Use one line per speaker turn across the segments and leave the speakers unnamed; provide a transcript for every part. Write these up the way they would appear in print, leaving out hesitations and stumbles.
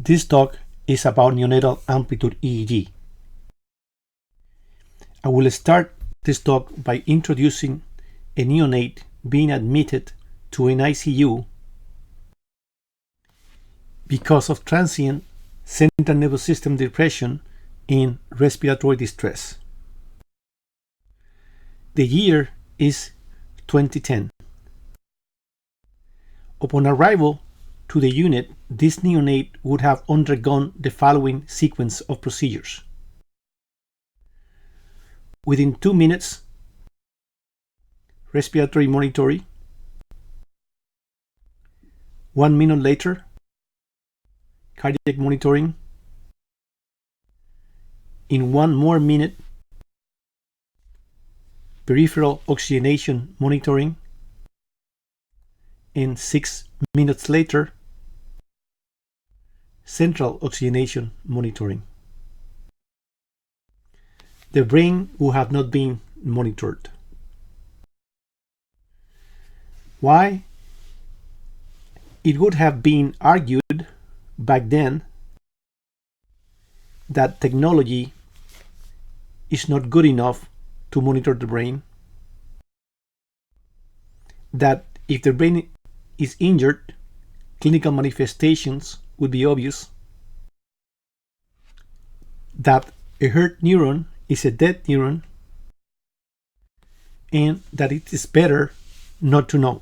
This talk is about neonatal amplitude EEG. I will start this talk by introducing a neonate being admitted to an ICU because of transient central nervous system depression in respiratory distress. The year is 2010. Upon arrival to the unit, this neonate would have undergone the following sequence of procedures. Within 2 minutes, respiratory monitoring. 1 minute later, cardiac monitoring. In 1 more minute, peripheral oxygenation monitoring. And 6 minutes later, central oxygenation monitoring. The brain would have not been monitored. Why? It would have been argued back then that technology is not good enough to monitor the brain, that if the brain is injured, clinical manifestations would be obvious, that a hurt neuron is a dead neuron, and that it is better not to know.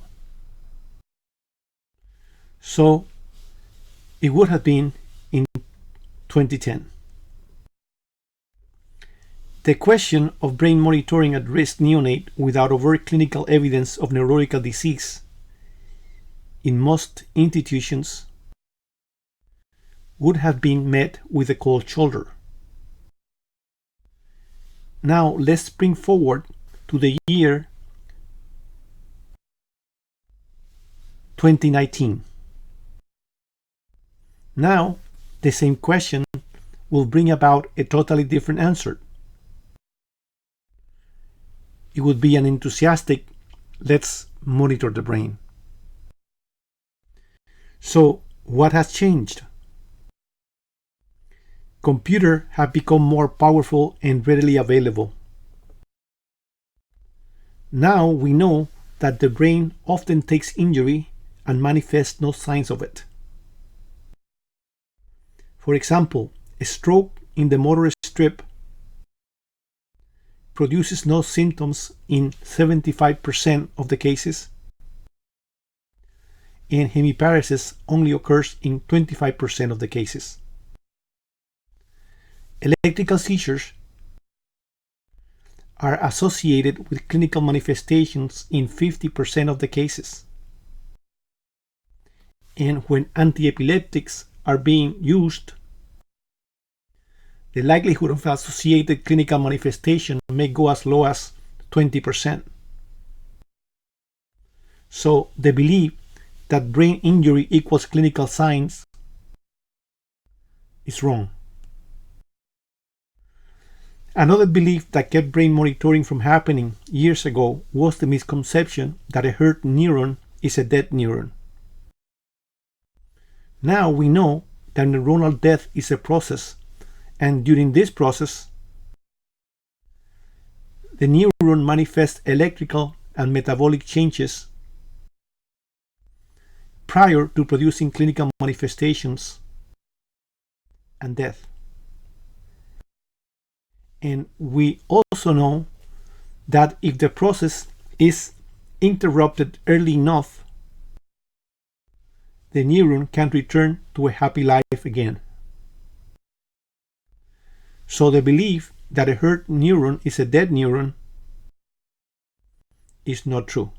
So it would have been in 2010. The question of brain monitoring at risk neonate without overt clinical evidence of neurological disease in most institutions would have been met with a cold shoulder. Now let's bring forward to the year 2019. Now the same question will bring about a totally different answer. It would be an enthusiastic, let's monitor the brain. So what has changed? Computers have become more powerful and readily available. Now we know that the brain often takes injury and manifests no signs of it. For example, a stroke in the motor strip produces no symptoms in 75% of the cases, and hemiparesis only occurs in 25% of the cases. Electrical seizures are associated with clinical manifestations in 50% of the cases. And when antiepileptics are being used, the likelihood of associated clinical manifestation may go as low as 20%. So the belief that brain injury equals clinical signs is wrong. Another belief that kept brain monitoring from happening years ago was the misconception that a hurt neuron is a dead neuron. Now we know that neuronal death is a process, and during this process, the neuron manifests electrical and metabolic changes prior to producing clinical manifestations and death. And we also know that if the process is interrupted early enough, the neuron can return to a happy life again. So the belief that a hurt neuron is a dead neuron is not true.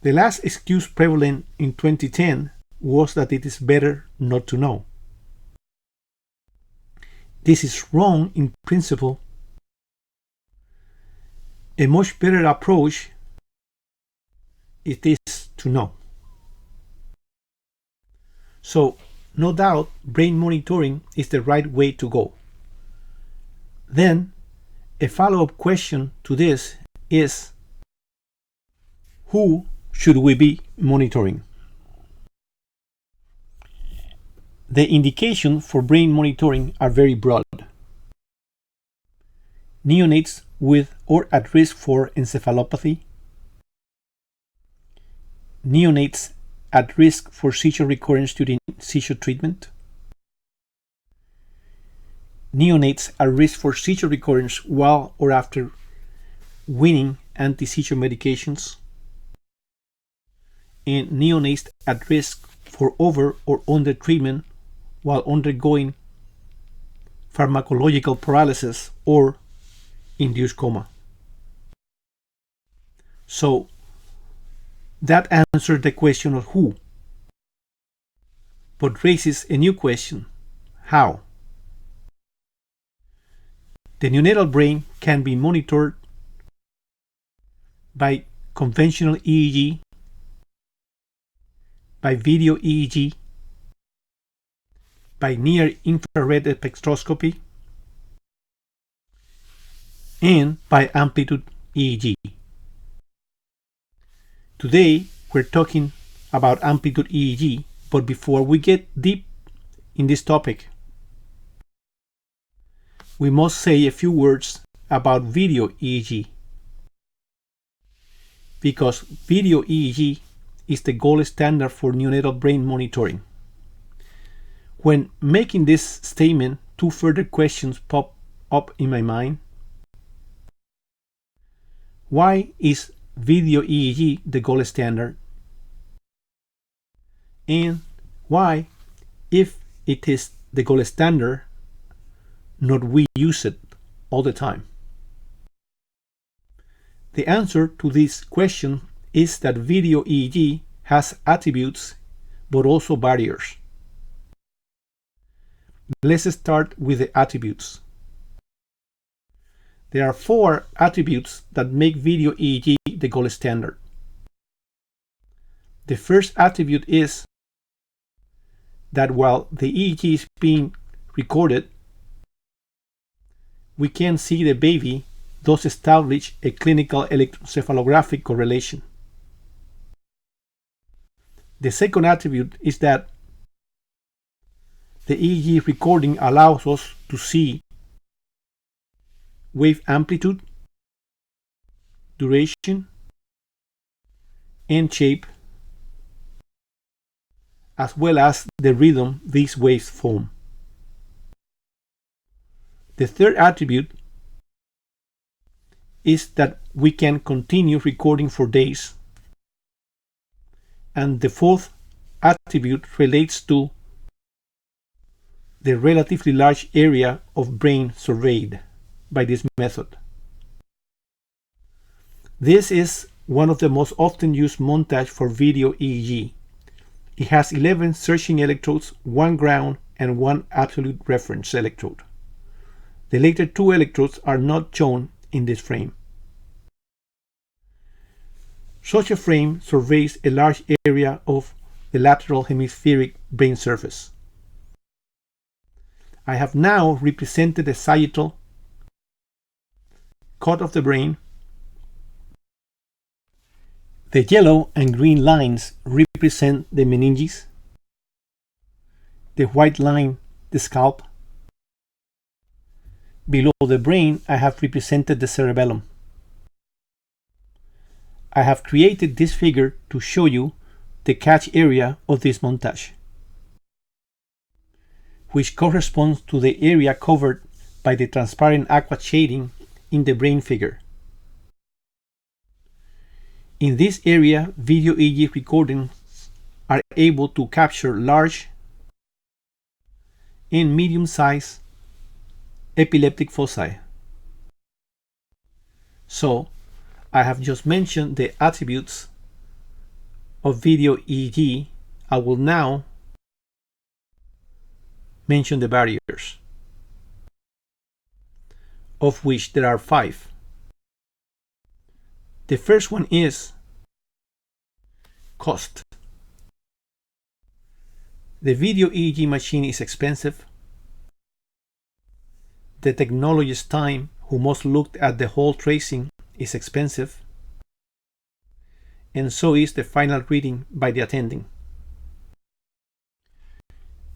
The last excuse prevalent in 2010 was that it is better not to know. This is wrong in principle. A much better approach is to know. So, no doubt, brain monitoring is the right way to go. Then, a follow-up question to this is, who should we be monitoring? The indications for brain monitoring are very broad. Neonates with or at risk for encephalopathy, neonates at risk for seizure recurrence during seizure treatment, neonates at risk for seizure recurrence while or after weaning anti-seizure medications, and neonates at risk for over or under treatment while undergoing pharmacological paralysis or induced coma. So that answers the question of who, but raises a new question: how? The neonatal brain can be monitored by conventional EEG, by video EEG, by near-infrared spectroscopy, and by Amplitude EEG. Today, we're talking about Amplitude EEG, but before we get deep in this topic, we must say a few words about video EEG, because video EEG is the gold standard for neonatal brain monitoring. When making this statement, two further questions pop up in my mind. Why is video EEG the gold standard? And why, if it is the gold standard, not we use it all the time? The answer to this question is that video EEG has attributes but also barriers. Let's start with the attributes. There are 4 attributes that make video EEG the gold standard. The first attribute is that while the EEG is being recorded, we can see the baby, thus establish a clinical electroencephalographic correlation. The second attribute is that the EEG recording allows us to see wave amplitude, duration, and shape, as well as the rhythm these waves form. The third attribute is that we can continue recording for days. And the fourth attribute relates to the relatively large area of brain surveyed by this method. This is one of the most often used montage for video EEG. It has 11 searching electrodes, 1 ground, and 1 absolute reference electrode. The later 2 electrodes are not shown in this frame. Such a frame surveys a large area of the lateral hemispheric brain surface. I have now represented the sagittal cut of the brain. The yellow and green lines represent the meninges. The white line, the scalp. Below the brain, I have represented the cerebellum. I have created this figure to show you the catch area of this montage, which corresponds to the area covered by the transparent aqua shading in the brain figure. In this area, video EEG recordings are able to capture large and medium-sized epileptic foci. So, I have just mentioned the attributes of video EEG. I will now mention the barriers, of which there are 5. The first one is cost. The video EEG machine is expensive. The technologist's time, who must look at the whole tracing, is expensive. And so is the final reading by the attending.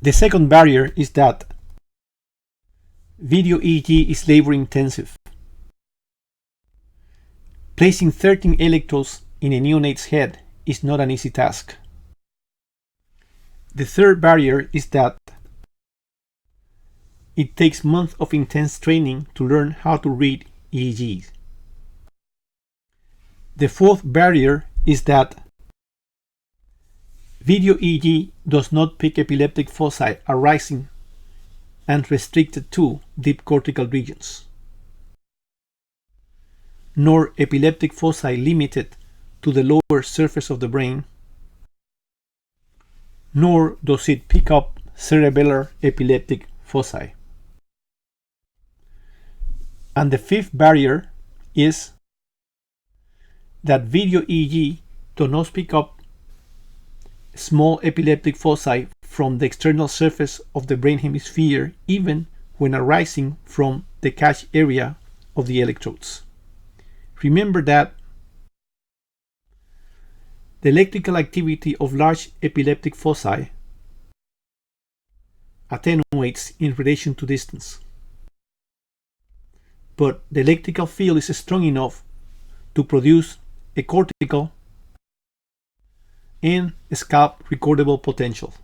The second barrier is that video EEG is labor intensive. Placing 13 electrodes in a neonate's head is not an easy task. The third barrier is that it takes months of intense training to learn how to read EEGs. The fourth barrier is that video EEG does not pick epileptic foci arising and restricted to deep cortical regions, nor epileptic foci limited to the lower surface of the brain, nor does it pick up cerebellar epileptic foci. And the fifth barrier is that video EEG does not pick up small epileptic foci from the external surface of the brain hemisphere, even when arising from the catch area of the electrodes. Remember that the electrical activity of large epileptic foci attenuates in relation to distance, but the electrical field is strong enough to produce a cortical and scalp recordable potential.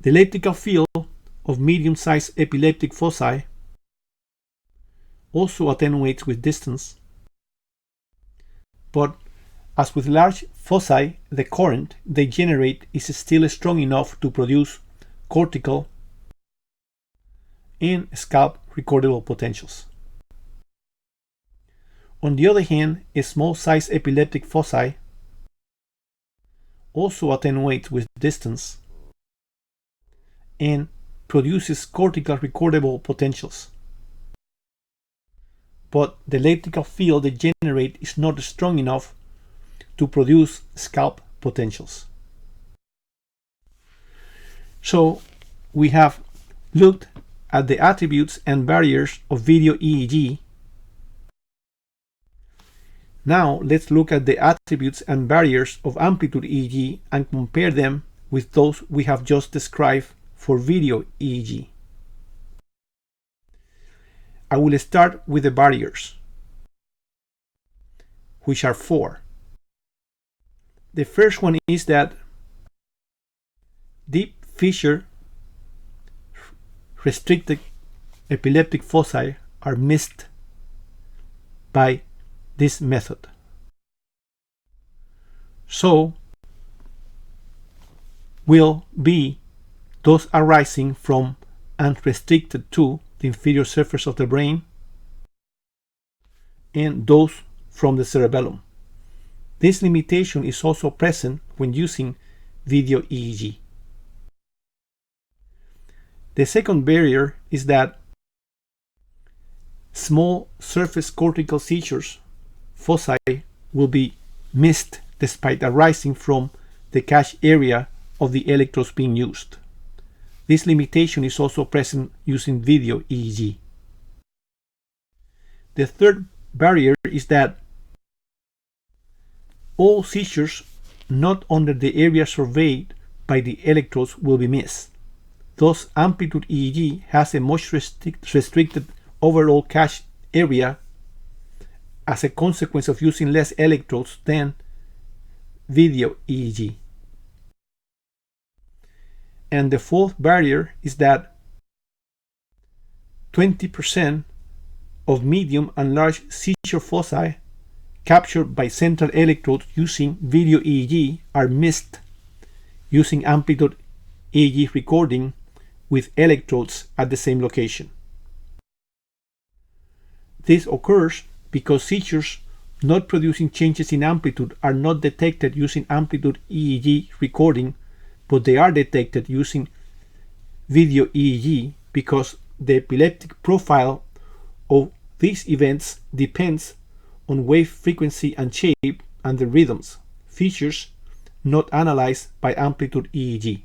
The electrical field of medium-sized epileptic foci also attenuates with distance, but as with large foci, the current they generate is still strong enough to produce cortical and scalp recordable potentials. On the other hand, a small-sized epileptic foci also attenuates with distance and produces cortical recordable potentials, but the electrical field they generate is not strong enough to produce scalp potentials. So we have looked at the attributes and barriers of video EEG. Now let's look at the attributes and barriers of amplitude EEG and compare them with those we have just described for video EEG. I will start with the barriers, which are four. The first one is that deep fissure restricted epileptic foci are missed by this method. So will be those arising from and restricted to the inferior surface of the brain and those from the cerebellum. This limitation is also present when using video EEG. The second barrier is that small surface cortical seizures foci will be missed despite arising from the catch area of the electrodes being used. This limitation is also present using video EEG. The third barrier is that all seizures not under the area surveyed by the electrodes will be missed. Thus, amplitude EEG has a much restricted overall catch area as a consequence of using less electrodes than video EEG. And the fourth barrier is that 20% of medium and large seizure foci captured by central electrodes using video EEG are missed using amplitude EEG recording with electrodes at the same location. This occurs because seizures not producing changes in amplitude are not detected using amplitude EEG recording, but they are detected using video EEG because the epileptic profile of these events depends on wave frequency and shape and the rhythms, features not analyzed by amplitude EEG.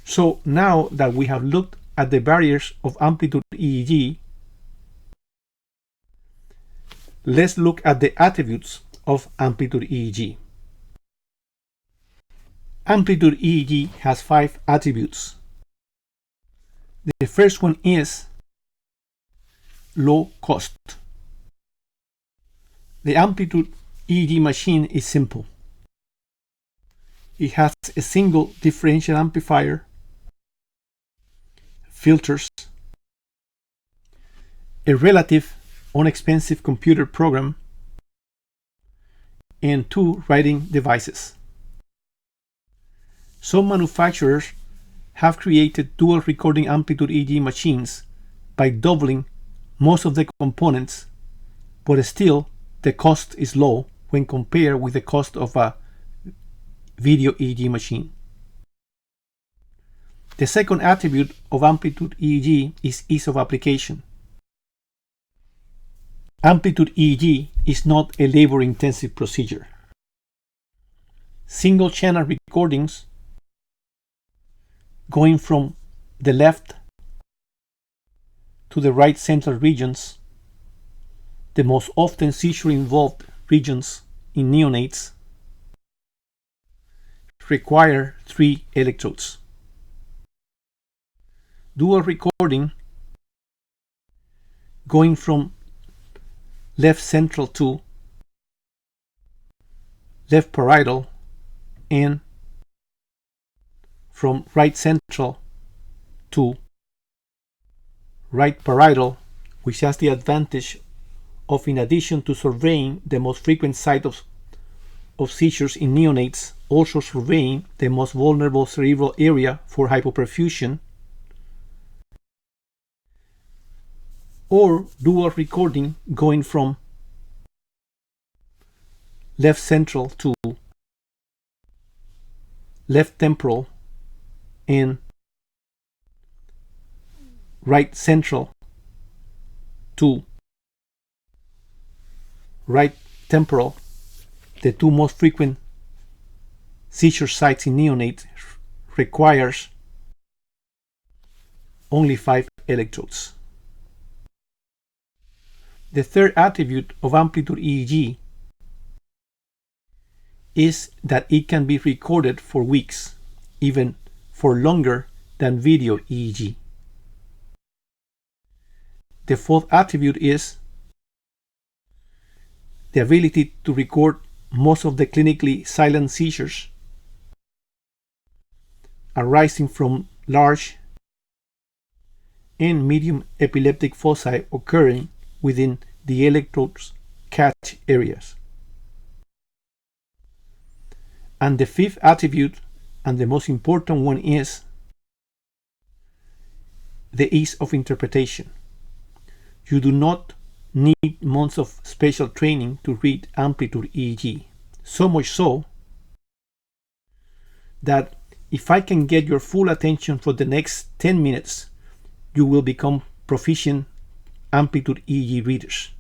So now that we have looked at the barriers of amplitude EEG, let's look at the attributes of amplitude EEG. Amplitude EEG has 5 attributes. The first one is low cost. The Amplitude EEG machine is simple. It has a single differential amplifier, filters, a relative inexpensive computer program, and 2 writing devices. Some manufacturers have created dual recording Amplitude EEG machines by doubling most of the components, but still the cost is low when compared with the cost of a video EEG machine. The second attribute of Amplitude EEG is ease of application. Amplitude EEG is not a labor-intensive procedure. Single channel recordings going from the left to the right central regions, the most often seizure-involved regions in neonates, require 3 electrodes. Dual recording going from left central to left parietal and from right central to right parietal, which has the advantage of, in addition to surveying the most frequent site of seizures in neonates, also surveying the most vulnerable cerebral area for hypoperfusion, or dual recording going from left central to left temporal and right central to right temporal, the 2 most frequent seizure sites in neonates, requires only 5 electrodes. The third attribute of Amplitude EEG is that it can be recorded for weeks, even for longer than video EEG. The fourth attribute is the ability to record most of the clinically silent seizures arising from large and medium epileptic foci occurring within the electrode's catch areas. And the fifth attribute, and the most important one, is the ease of interpretation. You do not need months of special training to read Amplitude EEG. So much so that if I can get your full attention for the next 10 minutes, you will become proficient Amplitude EEG readers.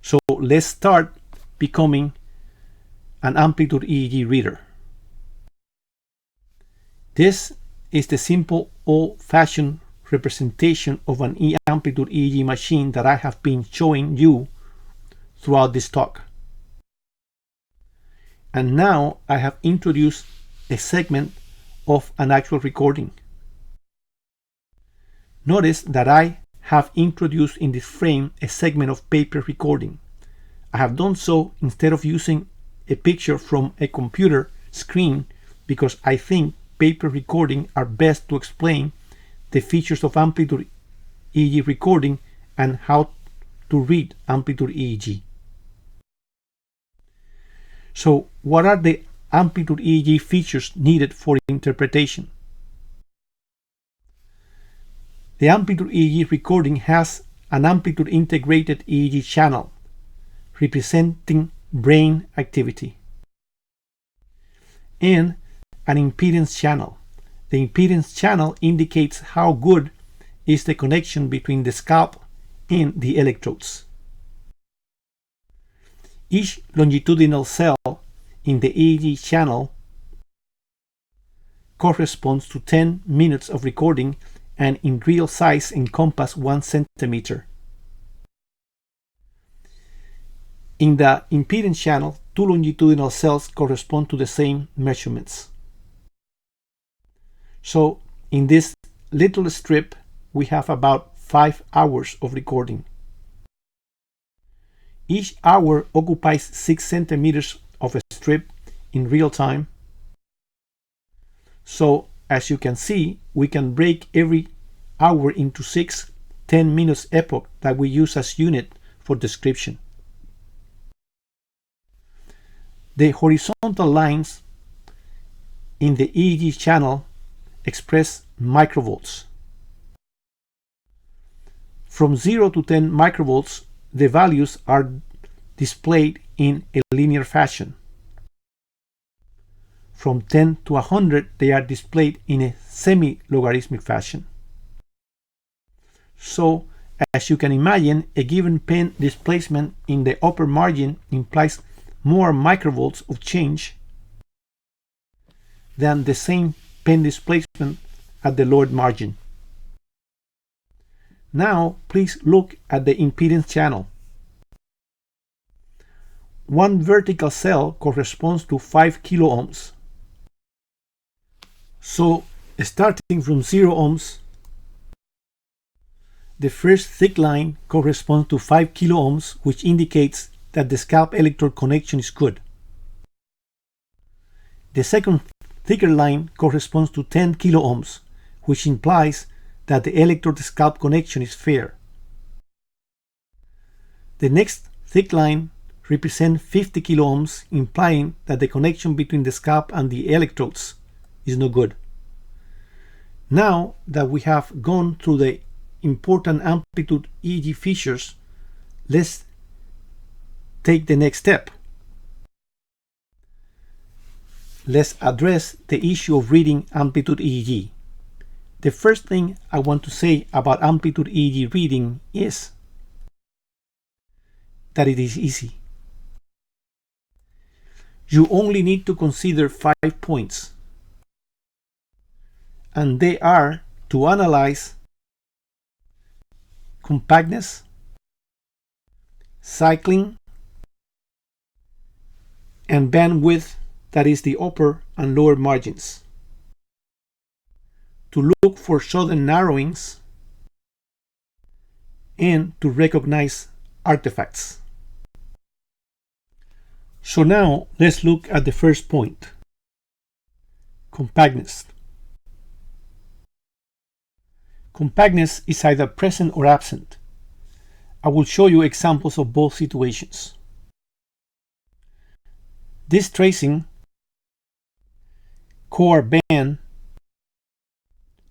So let's start becoming an Amplitude EEG reader. This is the simple old-fashioned representation of an Amplitude EEG machine that I have been showing you throughout this talk. And now I have introduced a segment of an actual recording. Notice that I have introduced in this frame a segment of paper recording. I have done so instead of using a picture from a computer screen because I think paper recording are best to explain the features of Amplitude EEG recording and how to read Amplitude EEG. So, what are the Amplitude EEG features needed for interpretation? The Amplitude EEG recording has an amplitude integrated EEG channel representing brain activity and an impedance channel. The impedance channel indicates how good is the connection between the scalp and the electrodes. Each longitudinal cell in the EEG channel corresponds to 10 minutes of recording and in real size encompass 1 centimeter. In the impedance channel, two longitudinal cells correspond to the same measurements. So in this little strip, we have about 5 hours of recording. Each hour occupies 6 centimeters of a strip in real time. So as you can see, we can break every hour into 6 10-minute epochs that we use as unit for description. The horizontal lines in the EEG channel express microvolts. From 0 to 10 microvolts, the values are displayed in a linear fashion. From 10 to 100, they are displayed in a semi-logarithmic fashion. So, as you can imagine, a given pen displacement in the upper margin implies more microvolts of change than the same pen displacement at the lower margin. Now, please look at the impedance channel. One vertical cell corresponds to 5 kilo ohms. So, starting from 0 ohms, the first thick line corresponds to 5 kilo ohms, which indicates that the scalp electrode connection is good. The second thicker line corresponds to 10 kilo ohms, which implies that the electrode scalp connection is fair. The next thick line represents 50 kilo ohms, implying that the connection between the scalp and the electrodes is no good. Now that we have gone through the important amplitude EEG features, let's take the next step. Let's address the issue of reading amplitude EEG. The first thing I want to say about amplitude EEG reading is that it is easy. You only need to consider 5 points, and they are to analyze compactness, cycling, and bandwidth, that is the upper and lower margins. To look for sudden narrowings and to recognize artifacts. So now let's look at the first point, compactness. Compactness is either present or absent. I will show you examples of both situations. This tracing core band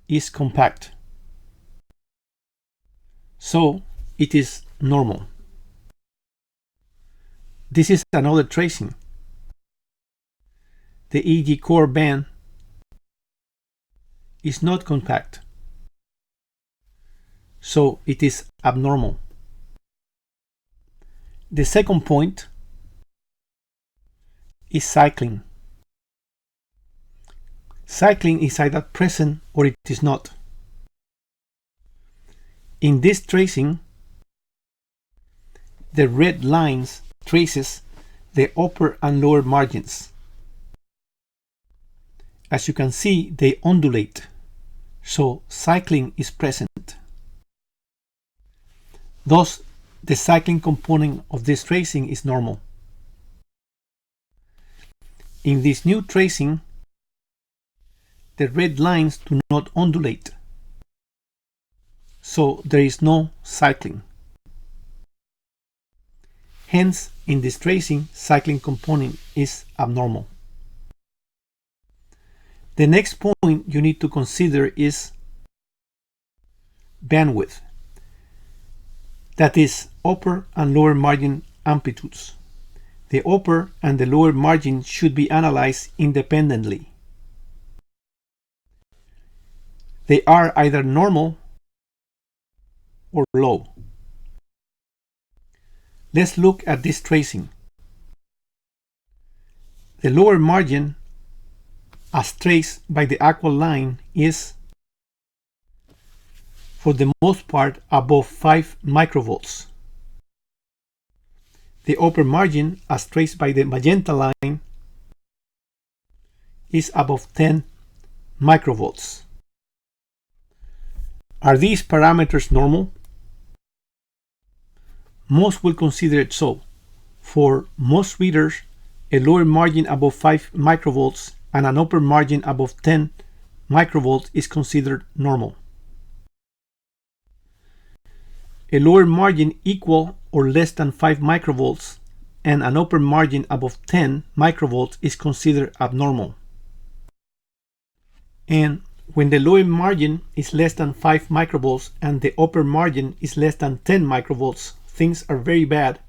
is compact, so it is normal. This is another tracing. The EEG core band is not compact, so it is abnormal. The second point is cycling. Cycling is either present or it is not. In this tracing, the red lines traces the upper and lower margins. As you can see, they undulate, so cycling is present. Thus, the cycling component of this tracing is normal. In this new tracing, the red lines do not undulate, so there is no cycling. Hence, in this tracing, cycling component is abnormal. The next point you need to consider is bandwidth. That is upper and lower margin amplitudes. The upper and the lower margin should be analyzed independently. They are either normal or low. Let's look at this tracing. The lower margin, as traced by the aqua line, is for the most part above 5 microvolts. The upper margin, as traced by the magenta line, is above 10 microvolts. Are these parameters normal? Most will consider it so. For most readers, a lower margin above 5 microvolts and an upper margin above 10 microvolts is considered normal. A lower margin equal or less than 5 microvolts and an upper margin above 10 microvolts is considered abnormal. And when the lower margin is less than 5 microvolts and the upper margin is less than 10 microvolts, things are very bad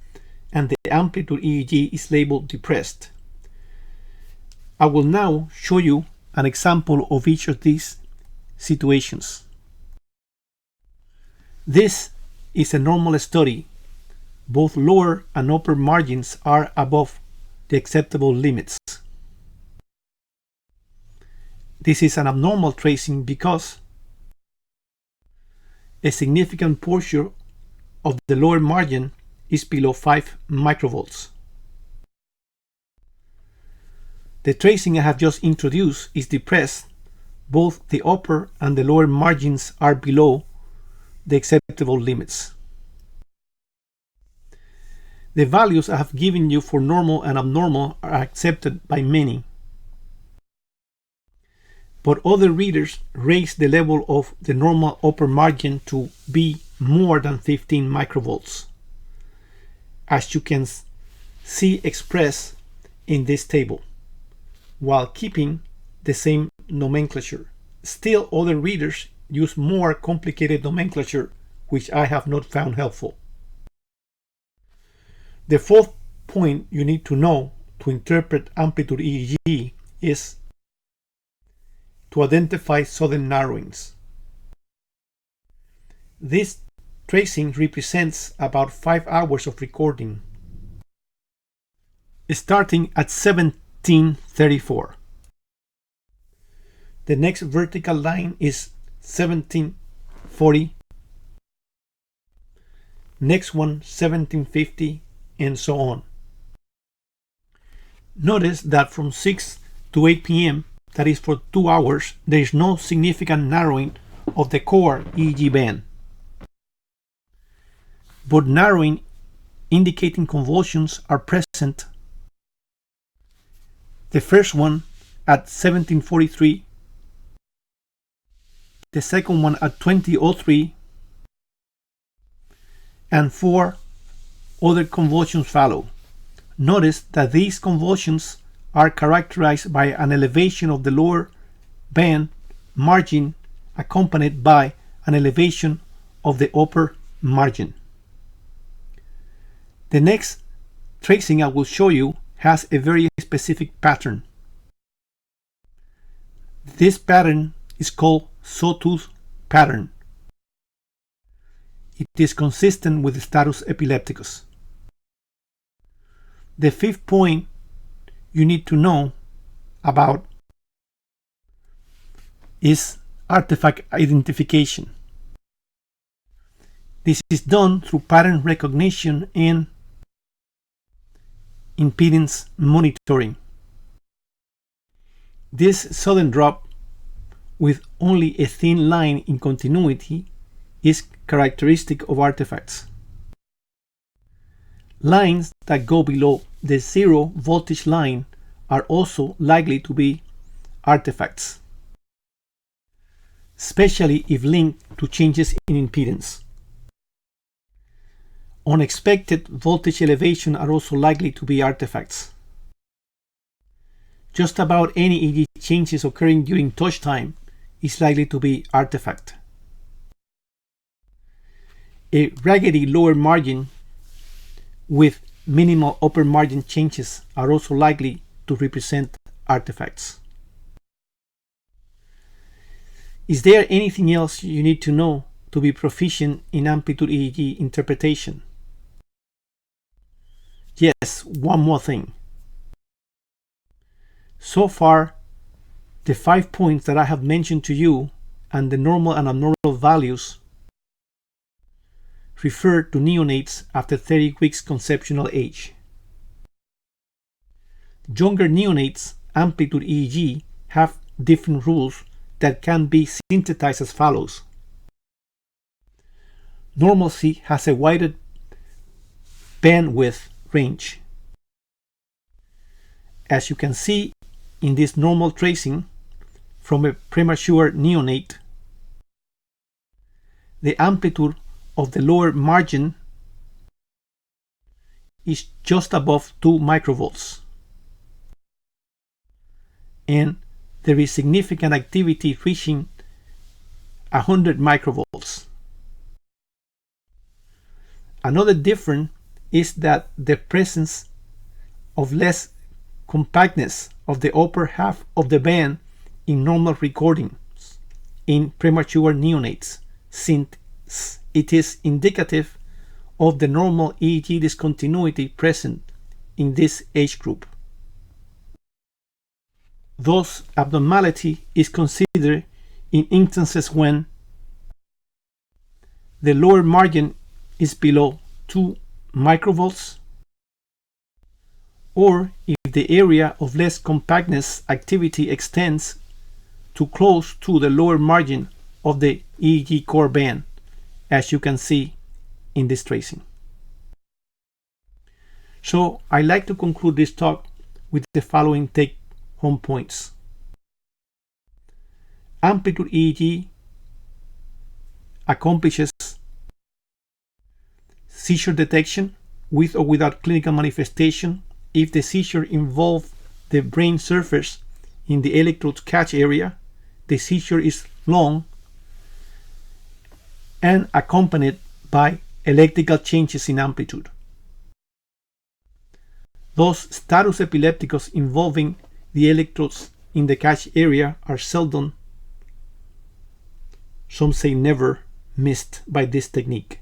and the amplitude EEG is labeled depressed. I will now show you an example of each of these situations. This is a normal study. Both lower and upper margins are above the acceptable limits. This is an abnormal tracing because a significant portion of the lower margin is below 5 microvolts. The tracing I have just introduced is depressed. Both the upper and the lower margins are below the acceptable limits. The values I have given you for normal and abnormal are accepted by many. But other readers raise the level of the normal upper margin to be more than 15 microvolts, as you can see expressed in this table, while keeping the same nomenclature. Still, other readers use more complicated nomenclature, which I have not found helpful. The fourth point you need to know to interpret amplitude EEG is to identify sudden narrowings. This tracing represents about 5 hours of recording, starting at 1734. The next vertical line is 1740, next one 1750, and so on. Notice that from 6 to 8 p.m., that is for 2 hours, there is no significant narrowing of the core EEG band, but narrowing indicating convulsions are present. The first one at 1743, the second one at 2003, and 4 other convulsions follow. Notice that these convulsions are characterized by an elevation of the lower band margin accompanied by an elevation of the upper margin. The next tracing I will show you has a very specific pattern. This pattern is called sawtooth pattern. It is consistent with the status epilepticus. The fifth point you need to know about is artifact identification. This is done through pattern recognition and impedance monitoring. This sudden drop with only a thin line in continuity is characteristic of artifacts. Lines that go below the 0 voltage line are also likely to be artifacts, especially if linked to changes in impedance. Unexpected voltage elevation are also likely to be artifacts. Just about any EEG changes occurring during touch time is likely to be artifact. A raggedy lower margin with minimal upper margin changes are also likely to represent artifacts. Is there anything else you need to know to be proficient in amplitude EEG interpretation? Yes, one more thing. So far, the 5 points that I have mentioned to you and the normal and abnormal values refer to neonates after 30 weeks conceptional age. Younger neonates, Amplitude EEG, have different rules that can be synthesized as follows. Normalcy has a wider bandwidth range. As you can see in this normal tracing from a premature neonate, the amplitude of the lower margin is just above 2 microvolts. And there is significant activity reaching 100 microvolts. Another difference is that the presence of less compactness of the upper half of the band in normal recordings in premature neonates, since it is indicative of the normal EEG discontinuity present in this age group. Thus, abnormality is considered in instances when the lower margin is below 2 microvolts, or if the area of less compactness activity extends to close to the lower margin of the EEG core band, as you can see in this tracing. So I'd like to conclude this talk with the following take-home points. Amplitude EEG accomplishes seizure detection with or without clinical manifestation if the seizure involves the brain surface in the electrode's catch area, the seizure is long and accompanied by electrical changes in amplitude. Those status epilepticus involving the electrodes in the catch area are seldom, some say never, missed by this technique.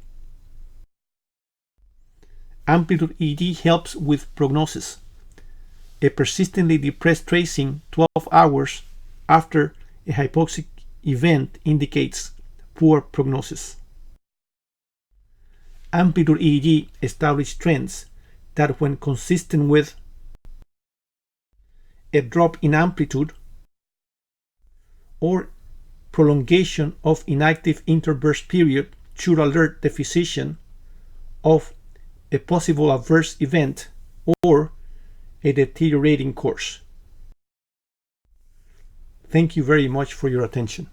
Amplitude EEG helps with prognosis. A persistently depressed tracing 12 hours after a hypoxic event indicates poor prognosis. Amplitude EEG establishes trends that, when consistent with a drop in amplitude or prolongation of inactive interburst period, should alert the physician of a possible adverse event or a deteriorating course. Thank you very much for your attention.